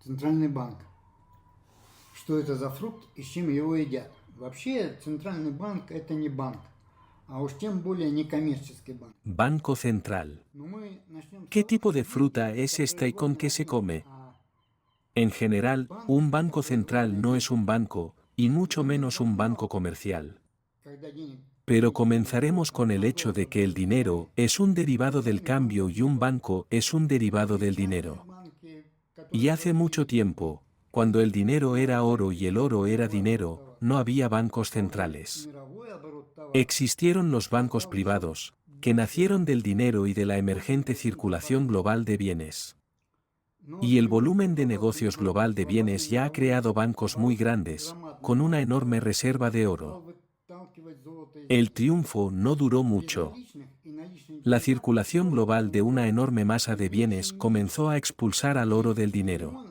Центральный банк. Что это за фрукт и с чем его едят? Вообще, Центральный банк это не банк, а уж тем более не коммерческий банк. Banco Central. ¿Qué tipo de fruta es esta y con qué se come? En general, un banco central no es un banco, y mucho menos un banco comercial. Pero comenzaremos con el hecho de que el dinero es un derivado del cambio y un banco es un derivado del dinero. Y hace mucho tiempo, cuando el dinero era oro y el oro era dinero, no había bancos centrales. Existieron los bancos privados, que nacieron del dinero y de la emergente circulación global de bienes. Y el volumen de negocios global de bienes ya ha creado bancos muy grandes, con una enorme reserva de oro. El triunfo no duró mucho. La circulación global de una enorme masa de bienes comenzó a expulsar al oro del dinero.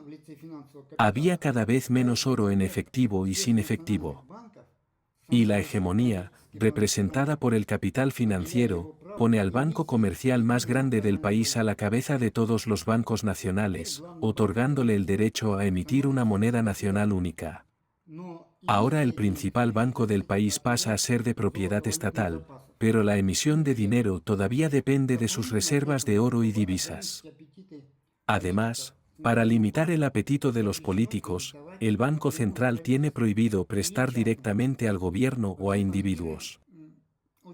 Había cada vez menos oro en efectivo y sin efectivo. Y la hegemonía, representada por el capital financiero, pone al banco comercial más grande del país a la cabeza de todos los bancos nacionales, otorgándole el derecho a emitir una moneda nacional única. Ahora el principal banco del país pasa a ser de propiedad estatal, pero la emisión de dinero todavía depende de sus reservas de oro y divisas. Además, para limitar el apetito de los políticos, el Banco Central tiene prohibido prestar directamente al gobierno o a individuos.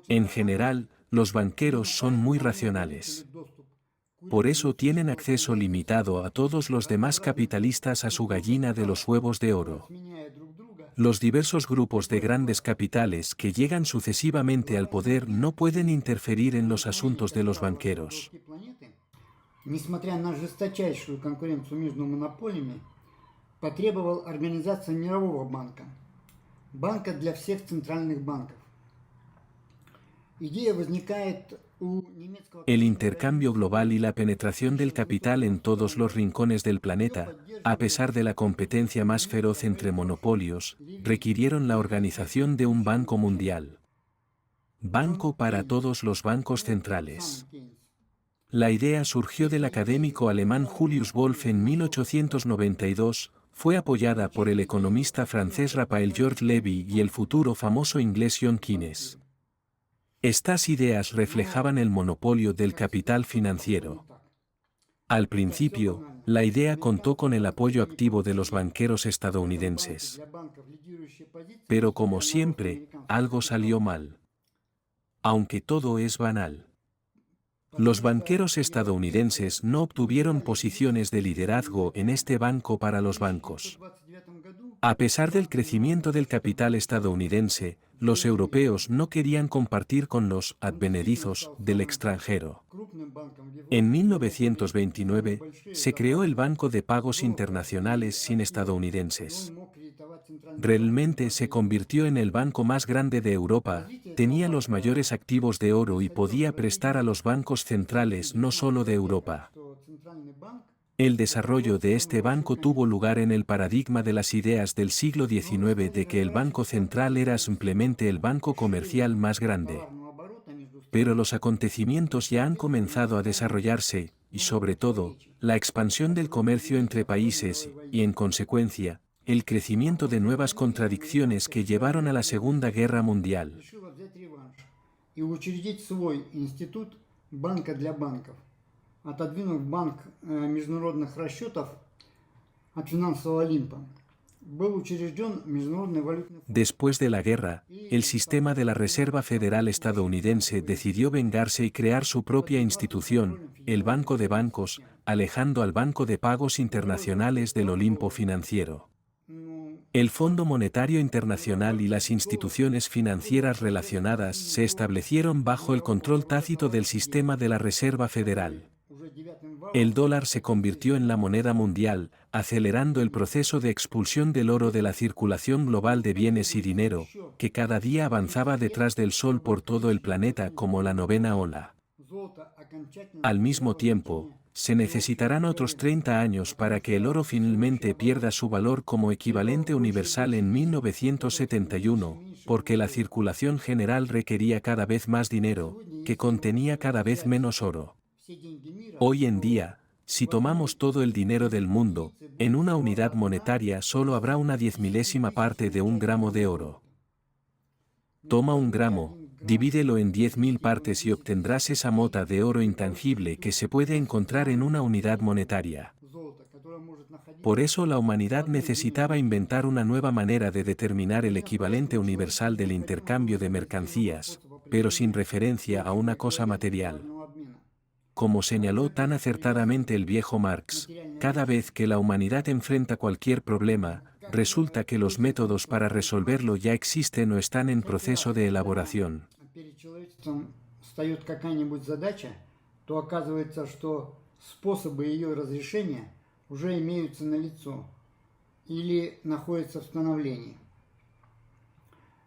En general, los banqueros son muy racionales. Por eso tienen acceso limitado a todos los demás capitalistas a su gallina de los huevos de oro. Los diversos grupos de grandes capitales que llegan sucesivamente al poder no pueden interferir en los asuntos de los banqueros. Несмотря на жесточайшую конкуренцию между монополиями, потребовал организации мирового банка, банка для всех центральных банков. Идея возникает у немецкого... El intercambio global y la penetración del capital en todos los rincones del planeta, a pesar de la competencia más feroz entre monopolios, requirieron la organización de un banco mundial. Banco para todos los bancos centrales. La idea surgió del académico alemán Julius Wolff en 1892, fue apoyada por el economista francés Raphael George Levy y el futuro famoso inglés John Keynes. Estas ideas reflejaban el monopolio del capital financiero. Al principio, la idea contó con el apoyo activo de los banqueros estadounidenses. Pero como siempre, algo salió mal. Aunque todo es banal. Los banqueros estadounidenses no obtuvieron posiciones de liderazgo en este banco para los bancos. A pesar del crecimiento del capital estadounidense, los europeos no querían compartir con los advenedizos del extranjero. En 1929, se creó el Banco de Pagos Internacionales sin estadounidenses. Realmente se convirtió en el banco más grande de Europa, tenía los mayores activos de oro y podía prestar a los bancos centrales no solo de Europa. El desarrollo de este banco tuvo lugar en el paradigma de las ideas del siglo XIX de que el Banco Central era simplemente el banco comercial más grande. Pero los acontecimientos ya han comenzado a desarrollarse, y sobre todo, la expansión del comercio entre países y, en consecuencia, el crecimiento de nuevas contradicciones que llevaron a la Segunda Guerra Mundial. Отодвинув банк международных расчетов от финансового Олимпа, был учрежден Международный валютный фонд. Después de la guerra, el sistema de la Reserva Federal estadounidense decidió vengarse y crear su propia institución, el Banco de Bancos, alejando al Banco de Pagos Internacionales del Olimpo financiero. El Fondo Monetario Internacional y las instituciones financieras relacionadas se establecieron bajo el control tácito del sistema de la Reserva Federal. El dólar se convirtió en la moneda mundial, acelerando el proceso de expulsión del oro de la circulación global de bienes y dinero, que cada día avanzaba detrás del sol por todo el planeta como la novena ola. Al mismo tiempo, se necesitarán otros 30 años para que el oro finalmente pierda su valor como equivalente universal en 1971, porque la circulación general requería cada vez más dinero, que contenía cada vez menos oro. Hoy en día, si tomamos todo el dinero del mundo, en una unidad monetaria solo habrá una 10.000ª parte de un gramo de oro. Toma un gramo, divídelo en 10.000 partes y obtendrás esa mota de oro intangible que se puede encontrar en una unidad monetaria. Por eso la humanidad necesitaba inventar una nueva manera de determinar el equivalente universal del intercambio de mercancías, pero sin referencia a una cosa material. Como señaló tan acertadamente el viejo Marx, cada vez que la humanidad enfrenta cualquier problema, resulta que los métodos para resolverlo ya existen o están en proceso de elaboración. Перед человечеством встает какая-нибудь задача, то оказывается, что способы ее разрешения уже имеются налицо или находятся в становлении.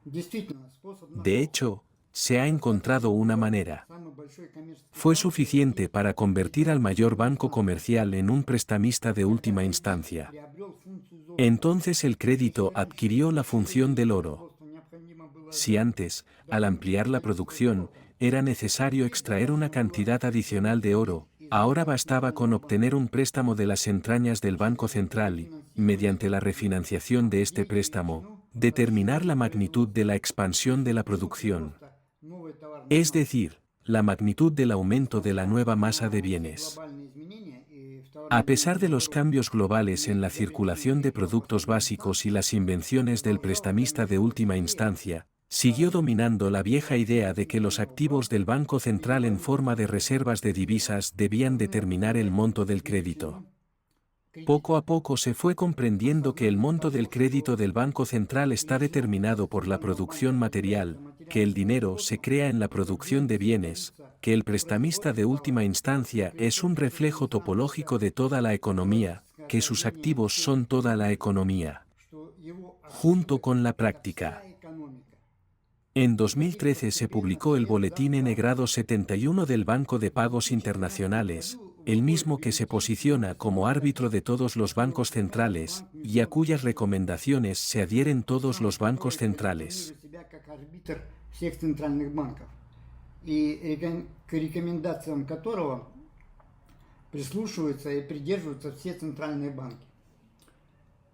Действительно, способ De hecho, se ha encontrado una manera. самый большой коммерческий Fue suficiente para convertir al mayor banco comercial en un prestamista de última instancia. приобрел функцию золота. Entonces el crédito adquirió la función del oro. Необходимо было Si antes, al ampliar la producción, era necesario extraer una cantidad adicional de oro, ahora bastaba con obtener un préstamo de las entrañas del Banco Central y, mediante la refinanciación de este préstamo, determinar la magnitud de la expansión de la producción, новый товар es decir, la magnitud del aumento de la nueva masa de bienes. глобальные изменения и в A pesar de los cambios globales en la circulación de productos básicos y las invenciones del prestamista de última instancia, siguió dominando la vieja idea de que los activos del Banco Central en forma de reservas de divisas debían determinar el monto del crédito. Poco a poco se fue comprendiendo que el monto del crédito del Banco Central está determinado por la producción material, que el dinero se crea en la producción de bienes, que el prestamista de última instancia es un reflejo topológico de toda la economía, que sus activos son toda la economía, что его junto con la práctica. экономика. En 2013 se publicó el Boletín N grado 71 del Banco de Pagos Internacionales, el mismo que se posiciona como árbitro de todos los bancos centrales, y a cuyas recomendaciones se adhieren todos los bancos centrales. Себя как арбитр всех центральных банков, и к рекомендациям которого прислушиваются и придерживаются все центральные банки.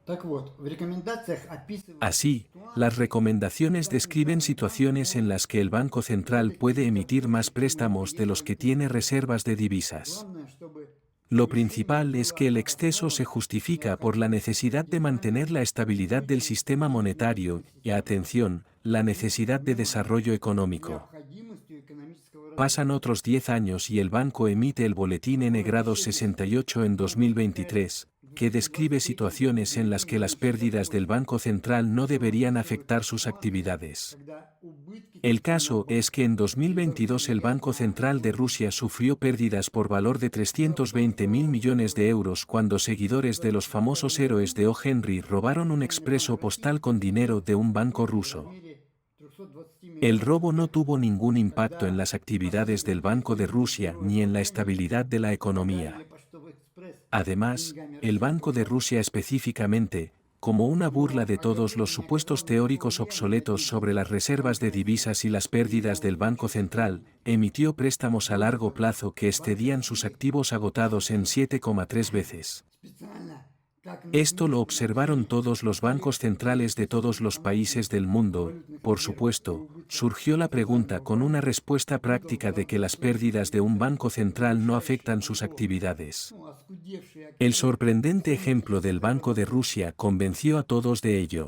Так вот, в рекомендациях описывается Así, las recomendaciones describen situaciones en las que el Banco Central puede emitir más préstamos de los que tiene reservas de divisas. главное, чтобы Lo principal es que el exceso se justifica por la necesidad de mantener la estabilidad del sistema monetario y, atención, la necesidad de desarrollo económico. необходимостью экономического развития. Pasan otros 10 años y el banco emite el Boletín N grado 68 en 2023, que describe situaciones en las que las pérdidas del Banco Central no deberían afectar sus actividades. Когда убытки El caso es que en 2022 el Banco Central de Rusia sufrió pérdidas por valor de 320.000 millones de euros cuando seguidores de los famosos héroes de O. Henry robaron un expreso postal con dinero de un banco ruso. в размере 320 El robo no tuvo ningún impacto en las actividades del Banco de Rusia ni en la estabilidad de la economía. почтовый экспресс Además, el Banco de Rusia específicamente, como una burla de todos los supuestos teóricos obsoletos sobre las reservas de divisas y las pérdidas del Banco Central, emitió préstamos a largo plazo que excedían sus activos agotados en 7,3 veces. специально как Esto lo observaron todos los bancos centrales de todos los países del mundo. Por supuesto, surgió la pregunta con una respuesta práctica de que las pérdidas de un banco central no afectan sus actividades. оскудевшие El sorprendente ejemplo del Banco de Rusia convenció a todos de ello.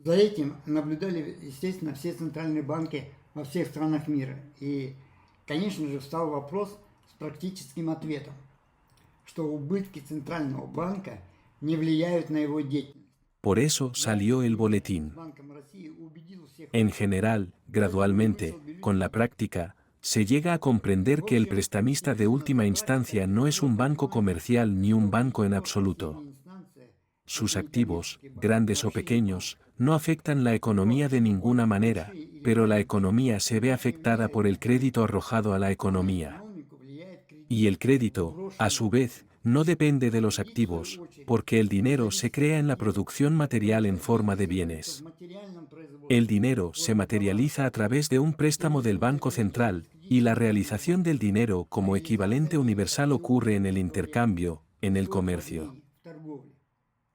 За этим наблюдали, естественно, все центральные банки во всех странах мира. И, конечно же, встал вопрос с практическим ответом, что убытки Центрального банка не влияют на его деятельность. Por eso salió el boletín. Банком России убедил всех En general, gradualmente, con la práctica, se llega a comprender que el prestamista de última instancia no es un banco comercial ni un banco en absoluto. инстанция Sus activos, grandes o pequeños, no afectan la economía de ninguna manera, pero la economía se ve afectada por el crédito arrojado a la economía. экономику влияет кредит. Y el crédito, a su vez, no depende de los activos, porque el dinero se crea en la producción material en forma de bienes. El dinero se materializa a través de un préstamo del Banco Central, y la realización del dinero como equivalente universal ocurre en el intercambio, en el comercio.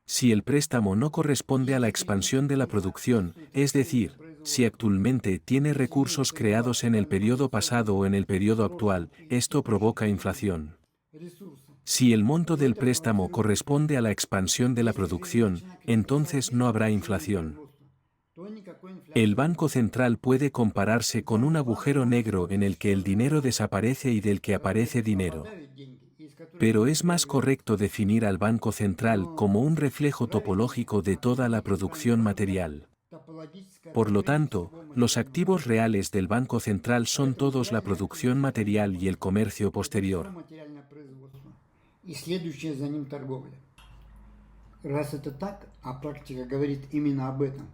Si el préstamo no corresponde a la expansión de la producción, es decir, si actualmente tiene recursos creados en el periodo pasado o en el periodo actual, esto provoca inflación. Si el monto del préstamo corresponde a la expansión de la producción, entonces no habrá inflación. El Banco Central puede compararse con un agujero negro en el que el dinero desaparece y del que aparece dinero. Pero es más correcto definir al Banco Central como un reflejo topológico de toda la producción material. Por lo tanto, los activos reales del Banco Central son todos la producción material y el comercio posterior. И следующая за ним торговля. Раз это так, а практика говорит именно об этом,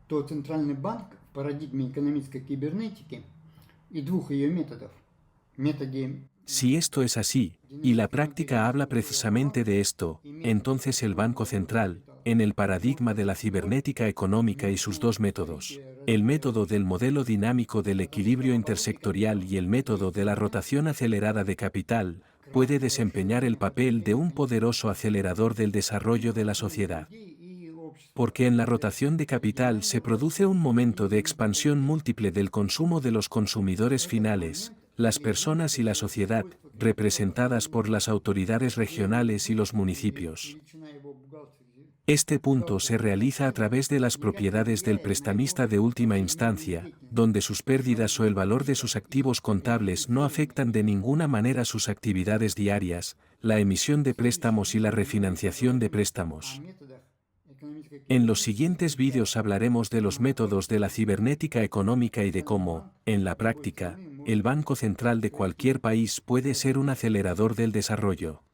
то Центральный банк в парадигме экономической кибернетики и двух ее методов, методе... Si esto es así, y la práctica habla precisamente de esto, entonces el Banco Central, en el paradigma de la cibernética económica y sus dos métodos, el método del modelo dinámico del equilibrio intersectorial y el método de la rotación acelerada de capital, puede desempeñar el papel de un poderoso acelerador del desarrollo de la sociedad. Porque en la rotación de capital se produce un momento de expansión múltiple del consumo de los consumidores finales, las personas y la sociedad, representadas por las autoridades regionales y los municipios. Este punto se realiza a través de las propiedades del prestamista de última instancia, donde sus pérdidas o el valor de sus activos contables no afectan de ninguna manera sus actividades diarias, la emisión de préstamos y la refinanciación de préstamos. En los siguientes vídeos hablaremos de los métodos de la cibernética económica y de cómo, en la práctica, el Banco Central de cualquier país puede ser un acelerador del desarrollo.